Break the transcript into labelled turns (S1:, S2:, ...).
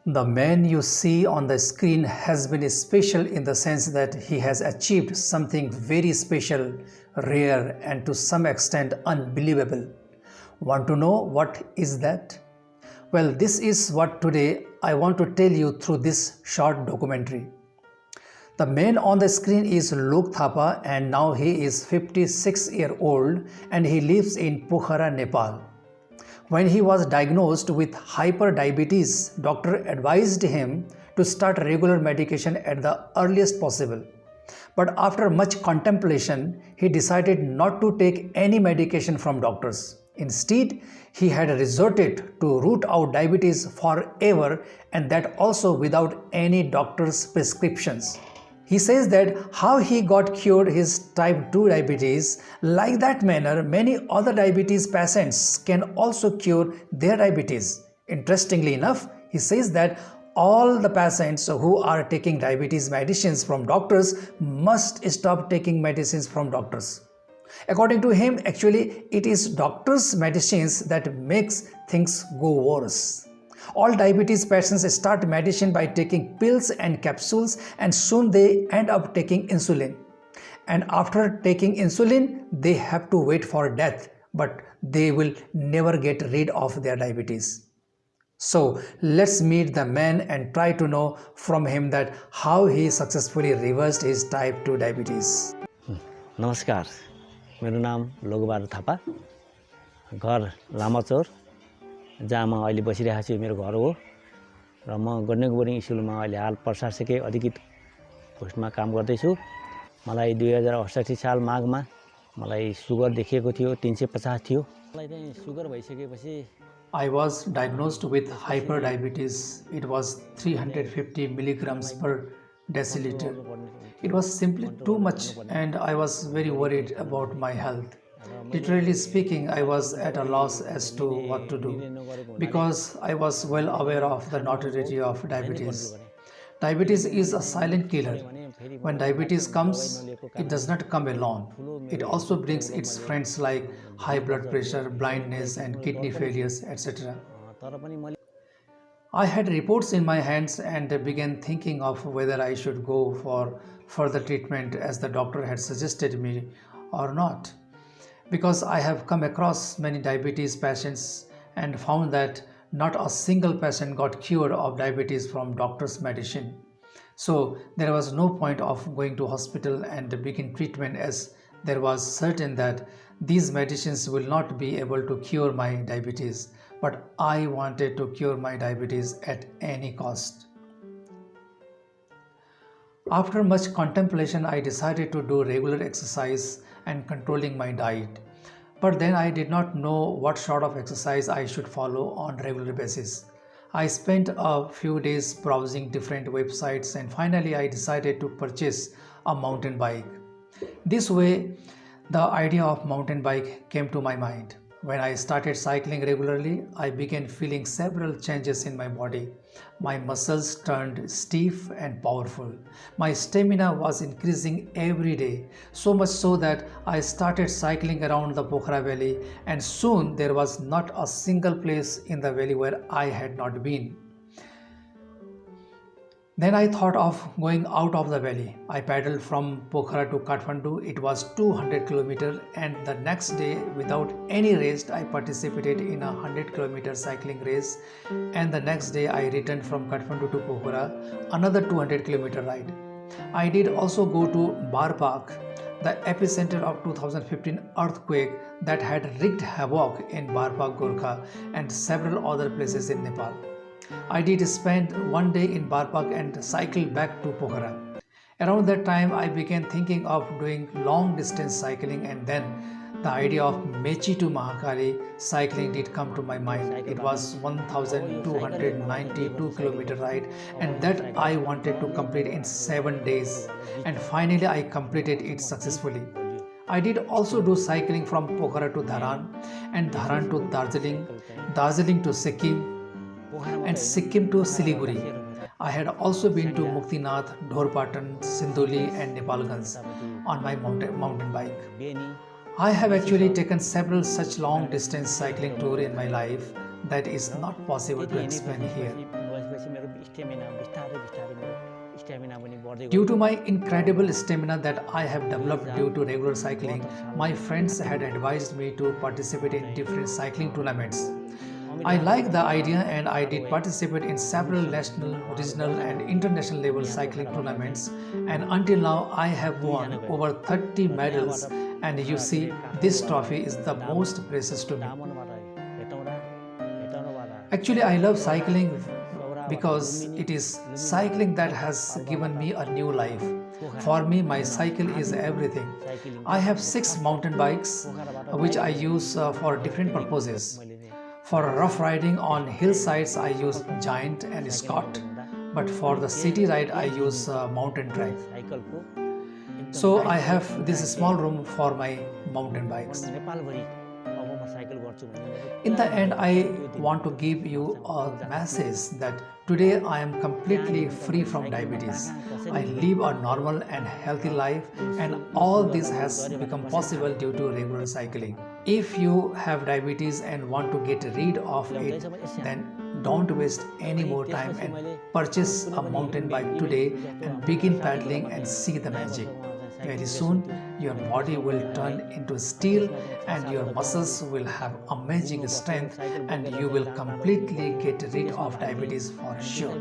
S1: The man you see on the screen has been special in the sense that he has achieved something very special, rare, and to some extent unbelievable. Want to know what is that? Well, this is what today I want to tell you through this short documentary. The man on the screen is Lok Thapa, and now he is 56-year-old and he lives in Pokhara, Nepal. When he was diagnosed with hyperdiabetes, doctor advised him to start regular medication at the earliest possible. But after much contemplation, he decided not to take any medication from doctors. Instead, he had resorted to root out diabetes forever, and that also without any doctor's prescriptions. He says that how he got cured his type 2 diabetes, like that manner many other diabetes patients can also cure their diabetes. Interestingly enough, he says that all the patients who are taking diabetes medicines from doctors must stop taking medicines from doctors. According to him, actually it is doctors' medicines that makes things go worse. All diabetes patients start medicine by taking pills and capsules, and soon they end up taking insulin. And after taking insulin, they have to wait for death, but they will never get rid of their diabetes. So let's meet the man and try to know from him that how he successfully reversed his type 2 diabetes.
S2: नमस्कार, मेरो नाम लोक थापा, घर लामाचौर, जहाँ म अहिले बसिरहेको छु मेरो घर हो र म गण्डक बोर्डिङ स्कुलमा अहिले हाल प्रशासकीय अधिकृत पोस्टमा काम गर्दैछु। मलाई 2068 साल माघमा मलाई सुगर देखिएको थियो, 350 थियो। मलाई चाहिँ सुगर भइसकेपछि
S1: I was diagnosed with hyperdiabetes. It was 350 milligrams per deciliter. It was simply too much and I was very worried about my health. Literally speaking, I was at a loss as to what to do because I was well aware of the notoriety of diabetes. Diabetes is a silent killer. When diabetes comes, it does not come alone. It also brings its friends like high blood pressure, blindness, and kidney failures, etc. I had reports in my hands and began thinking of whether I should go for further treatment as the doctor had suggested me or not. Because I have come across many diabetes patients and found that not a single patient got cured of diabetes from doctor's medicine. So there was no point of going to hospital and begin treatment, as there was certain that these medicines will not be able to cure my diabetes. But I wanted to cure my diabetes at any cost. After much contemplation, I decided to do regular exercise and controlling my diet. But then I did not know what sort of exercise I should follow on a regular basis. I spent a few days browsing different websites and finally I decided to purchase a mountain bike. This way, the idea of mountain bike came to my mind. When I started cycling regularly, I began feeling several changes in my body. My muscles turned stiff and powerful. My stamina was increasing every day, so much so that I started cycling around the Pokhara Valley, and soon there was not a single place in the valley where I had not been. Then I thought of going out of the valley. I paddled from Pokhara to Kathmandu. It was 200 kilometers, and the next day, without any rest, I participated in a 100-kilometer cycling race. And the next day, I returned from Kathmandu to Pokhara, another 200-kilometer ride. I did also go to Bar Park, the epicenter of 2015 earthquake that had wreaked havoc in Bar Park, Gorkha, and several other places in Nepal. I did spend one day in Bar Park and cycle back to Pokhara. Around that time, I began thinking of doing long distance cycling, and then the idea of Mechi to Mahakali cycling did come to my mind. It was 1292 kilometer ride, and that I wanted to complete in 7 days, and finally I completed it successfully. I did also do cycling from Pokhara to Dharan, and Dharan to Darjeeling, Darjeeling to Sikkim, and Sikkim to Siliguri. I had also been to Muktinath, Dhorpatan, Sindoli and Nepalganj on my mountain bike. I have actually taken several such long distance cycling tours in my life, that is not possible to explain here.
S2: बसेपछि मेरो stamina बिस्तारै बिस्तारै मेरो stamina पनि बढ्दै
S1: Due to my incredible stamina that I have developed due to regular cycling, my friends had advised me to participate in different cycling tournaments. I liked the idea and I did participate in several national, regional and international level cycling tournaments, and until now I have won over 30 medals, and you see this trophy is the most precious to me. Actually, I love cycling because it is cycling that has given me a new life. For me, my cycle is everything. I have 6 mountain bikes which I use for different purposes. For rough riding on hillsides, I use Giant and Scott, but for the city ride, I use Mountain Trike. So I have this small room for my mountain bikes. In the end, I want to give you a message that today I am completely free from diabetes. I live a normal and healthy life, and all this has become possible due to regular cycling. If you have diabetes and want to get rid of it, then don't waste any more time and purchase a mountain bike today and begin paddling and see the magic. Very soon, your body will turn into steel and your muscles will have amazing strength, and you will completely get rid of diabetes for sure.